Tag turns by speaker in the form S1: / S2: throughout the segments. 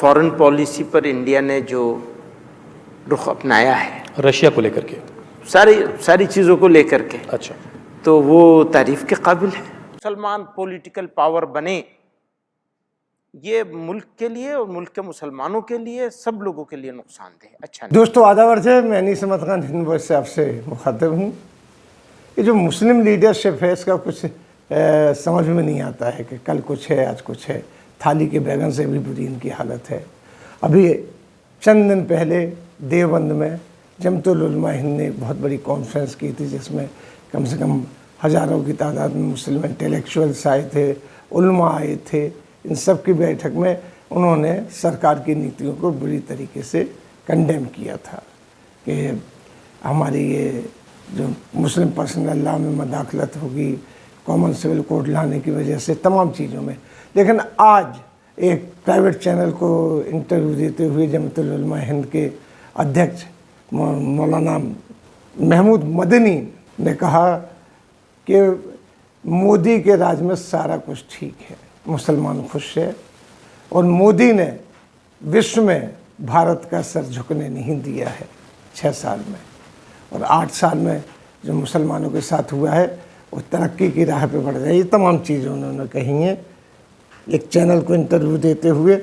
S1: Foreign policy पर India ने जो रुख अपनाया है
S2: रशिया को लेकर के।
S1: सारी चीज़ों को लेकर के,
S2: अच्छा,
S1: तो वो तारीफ के काबिल है। मुसलमान पॉलिटिकल पावर बने, ये मुल्क के लिए और मुल्क के मुसलमानों के लिए, सब लोगों के लिए नुकसानदेह अच्छा नहीं।
S3: दोस्तों आदाब अर्ज़ है, मैं अनीस अहमद खान हिंद वॉइस से आपसे मुखातिब हूँ। ये जो मुस्लिम लीडरशिप है इसका कुछ समझ में नहीं आता है कि कल कुछ है आज कुछ है। थाली के बैगन से भी बुरी इनकी हालत है। अभी चंद दिन पहले देवबंद में जमतुल उलमा हिंद ने बहुत बड़ी कॉन्फ्रेंस की थी, जिसमें कम से कम हज़ारों की तादाद में मुस्लिम इंटेलेक्चुअल्स आए थे, उलमा आए थे। इन सब की बैठक में उन्होंने सरकार की नीतियों को बुरी तरीके से कंडेम किया था कि हमारी ये जो मुस्लिम पर्सनल लॉ में मदाखलत होगी, कॉमन सिविल कोड लाने की वजह से, तमाम चीज़ों में। लेकिन आज एक प्राइवेट चैनल को इंटरव्यू देते हुए जमतुल उलमा हिंद के अध्यक्ष मौलाना महमूद मदनी ने कहा कि मोदी के राज में सारा कुछ ठीक है, मुसलमान खुश है, और मोदी ने विश्व में भारत का सर झुकने नहीं दिया है 6 साल में, और 8 साल में जो मुसलमानों के साथ हुआ है वो तरक्की की राह पे बढ़ रहा है। ये तमाम चीज़ें उन्होंने कही हैं। एक चैनल को इंटरव्यू देते हुए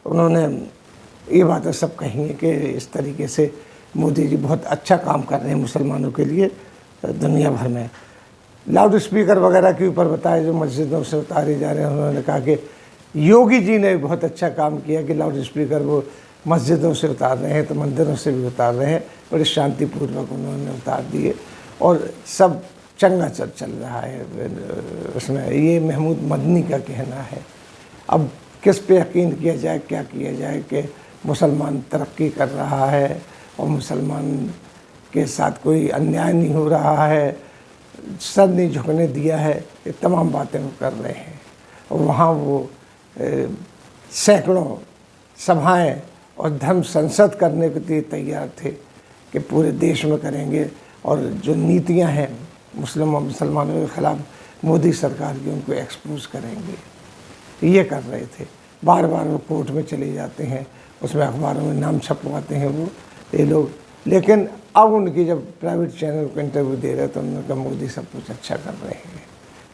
S3: उन्होंने ये बातें सब कही हैं कि इस तरीके से मोदी जी बहुत अच्छा काम कर रहे हैं मुसलमानों के लिए दुनिया भर में। लाउड स्पीकर वगैरह के ऊपर बताया जो मस्जिदों से उतारे जा रहे हैं। उन्होंने कहा कि योगी जी ने बहुत अच्छा काम किया कि लाउड स्पीकर वो मस्जिदों से उतार रहे हैं तो मंदिरों से भी उतार रहे हैं, बड़े शांतिपूर्वक उन्होंने उतार दिए और सब चंगा चल रहा है उसमें। ये महमूद मदनी का कहना है। अब किस पे यकीन किया जाए, क्या किया जाए कि मुसलमान तरक्की कर रहा है और मुसलमान के साथ कोई अन्याय नहीं हो रहा है, सर नहीं झुकने दिया है, ये तमाम बातें वो कर रहे हैं। और वहाँ वो सैकड़ों सभाएं और धर्म संसद करने के लिए तैयार थे कि पूरे देश में करेंगे, और जो नीतियां हैं मुस्लिम और मुसलमानों के ख़िलाफ़ मोदी सरकार की, उनको एक्सपोज करेंगे। ये कर रहे थे। बार बार वो कोर्ट में चले जाते हैं, उसमें अखबारों में नाम छपवाते हैं वो ये लोग। लेकिन अब उनकी जब प्राइवेट चैनल को इंटरव्यू दे रहे तो उन्होंने कहा मोदी सब कुछ अच्छा कर रहे हैं।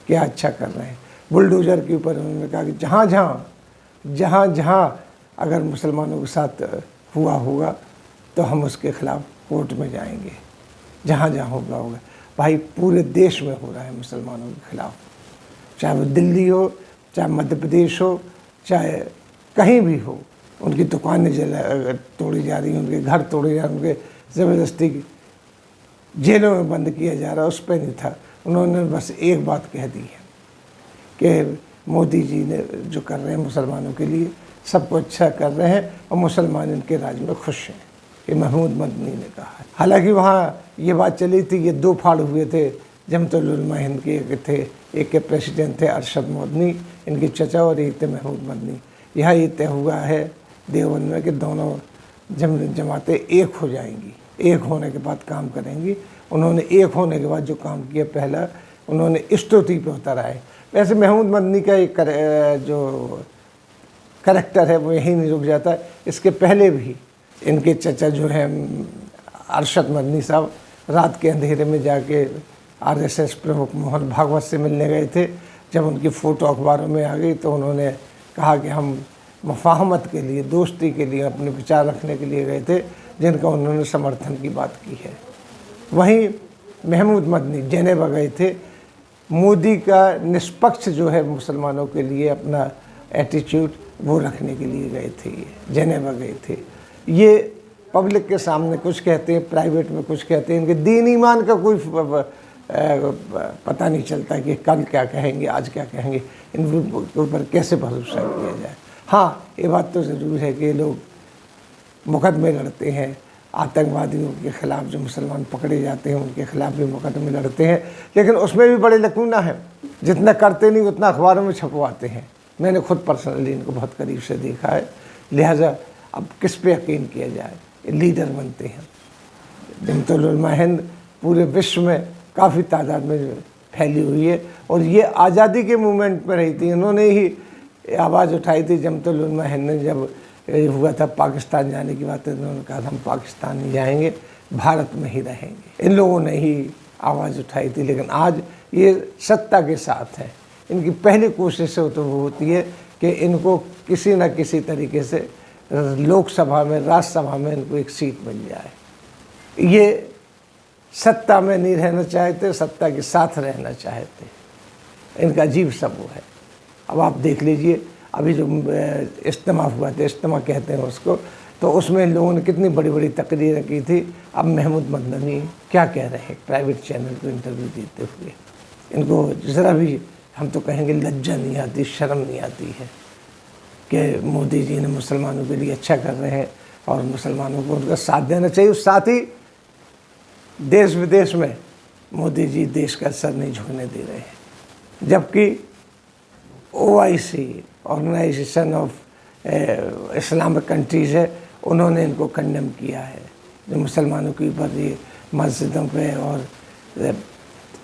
S3: क्या अच्छा कर रहे हैं? बुलडोज़र के ऊपर उन्होंने कहा कि जहाँ जहाँ अगर मुसलमानों के साथ हुआ होगा तो हम उसके ख़िलाफ़ कोर्ट में जाएंगे, जहाँ होगा। भाई पूरे देश में हो रहा है मुसलमानों के ख़िलाफ़, चाहे वो दिल्ली हो, चाहे मध्य प्रदेश हो, चाहे कहीं भी हो। उनकी दुकानें तोड़ी जा रही हैं, उनके घर तोड़े जा रहे हैं, उनके ज़बरदस्ती जेलों में बंद किया जा रहा है। उस पर नहीं था। उन्होंने बस एक बात कह दी है कि मोदी जी ने जो कर रहे हैं मुसलमानों के लिए सबको अच्छा कर रहे हैं और मुसलमान इनके राज में खुश हैं। ये महमूद मदनी ने कहा है। हालांकि वहाँ ये बात चली थी, ये 2 फाड़ हुए थे। जमतुल उलमा हिंद के एक के प्रेसिडेंट थे अरशद मदनी, इनके चचा, और एक थे महमूद मदनी। यहाँ ये तय हुआ है देवबंद में कि दोनों जमातें एक हो जाएंगी, एक होने के बाद काम करेंगी। उन्होंने एक होने के बाद जो काम किया, पहला उन्होंने स्तुति पे उतर आए। वैसे महमूद मदनी का एक जो करैक्टर है वो यहीं नहीं रुक जाता। इसके पहले भी इनके चचा जो हैं अरशद मदनी साहब रात के अंधेरे में जाके आरएसएस प्रमुख मोहन भागवत से मिलने गए थे। जब उनकी फ़ोटो अखबारों में आ गई तो उन्होंने कहा कि हम मुफाहमत के लिए, दोस्ती के लिए, अपने विचार रखने के लिए गए थे, जिनका उन्होंने समर्थन की बात की है। वहीं महमूद मदनी जेनेवा गए थे। मोदी का निष्पक्ष जो है मुसलमानों के लिए अपना एटीट्यूड वो रखने के लिए गए थे। ये जेनेवा गए थे। ये पब्लिक के सामने कुछ कहते हैं, प्राइवेट में कुछ कहते हैं। इनके दीन ईमान का कोई पता नहीं चलता कि कल क्या कहेंगे, आज क्या कहेंगे, इनके ऊपर कैसे भरोसा किया जाए। हाँ, ये बात तो ज़रूर है कि लोग मुकदमे लड़ते हैं आतंकवादियों के ख़िलाफ़, जो मुसलमान पकड़े जाते हैं उनके ख़िलाफ़ भी मुकदमे लड़ते हैं, लेकिन उसमें भी बड़े लकूना है। जितना करते नहीं उतना अखबारों में छपवाते हैं। मैंने खुद पर्सनली इनको बहुत करीब से देखा है। लिहाजा अब किस पे यकीन किया जाए? लीडर बनते हैं। जमतुल उलमा हिंद पूरे विश्व में काफ़ी तादाद में फैली हुई है, और ये आज़ादी के मूवमेंट में रही थी। इन्होंने ही आवाज़ उठाई थी जमतुल उलमा हिंद ने, जब हुआ था पाकिस्तान जाने की बात, उन्होंने कहा था हम पाकिस्तान नहीं जाएंगे, भारत में ही रहेंगे। इन लोगों ने ही आवाज़ उठाई थी। लेकिन आज ये सत्ता के साथ है। इनकी पहली कोशिश तो वो होती है कि इनको किसी न किसी तरीके से लोकसभा में, राज्यसभा में इनको एक सीट मिल जाए। ये सत्ता में नहीं रहना चाहते, सत्ता के साथ रहना चाहते। इनका अजीब सा वो है। अब आप देख लीजिए, अभी जो इज्तिमा हुआ था, इज्तिमा कहते हैं उसको, तो उसमें इन लोगों ने कितनी बड़ी बड़ी तकरीरें की थी। अब महमूद मदनी क्या कह रहे हैं प्राइवेट चैनल को इंटरव्यू देते हुए, इनको ज़रा भी, हम तो कहेंगे लज्जा नहीं आती, शर्म नहीं आती है कि मोदी जी ने मुसलमानों के लिए अच्छा कर रहे हैं और मुसलमानों को उनका साथ देना चाहिए। साथ ही देश विदेश में मोदी जी देश का सर नहीं झुकने दे रहे हैं। जबकि OIC, organisation of Islamic countries है, उन्होंने इनको कंडेम किया है। जो मुसलमानों के ऊपर ये मस्जिदों पे और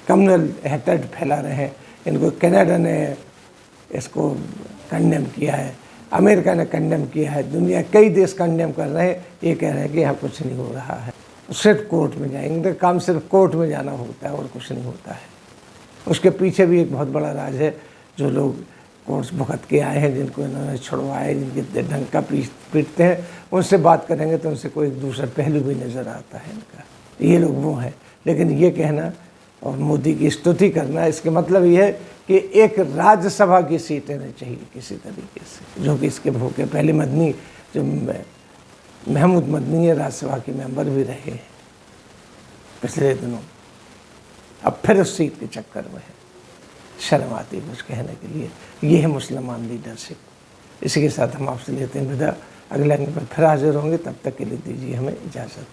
S3: कम्युनल हेटर्ड फैला रहे हैं, इनको कनाडा ने इसको कंडेम किया है, अमेरिका ने कंडेम किया है, दुनिया कई देश कंडेम कर रहे हैं। ये कह रहे हैं कि यहाँ कुछ नहीं हो रहा है, सिर्फ कोर्ट में जाएंगे। तो काम सिर्फ कोर्ट में जाना होता है और कुछ नहीं होता है। उसके पीछे भी एक बहुत बड़ा राज है। जो लोग कोर्स भुगत के आए हैं, जिनको इन्होंने छुड़वाए, जिनके ढंग का पीटते हैं, उनसे बात करेंगे तो उनसे कोई दूसरा पहलू भी नज़र आता है इनका। ये लोग वो हैं। लेकिन ये कहना और मोदी की स्तुति करना, इसके मतलब ये है कि एक राज्यसभा की सीट लेनी चाहिए किसी तरीके से, जो कि इसके भूखे। पहले मदनी, जो महमूद मदनी है, राज्यसभा के मेंबर भी रहे हैं पिछले दिनों, अब फिर उस सीट के चक्कर में है। शर्म आती है कुछ कहने के लिए। ये है मुसलमान लीडरशिप। इसी के साथ हम आपसे लेते हैं विदा। अगले अंक पर फिर हाजिर होंगे, तब तक के लिए दीजिए हमें इजाज़त।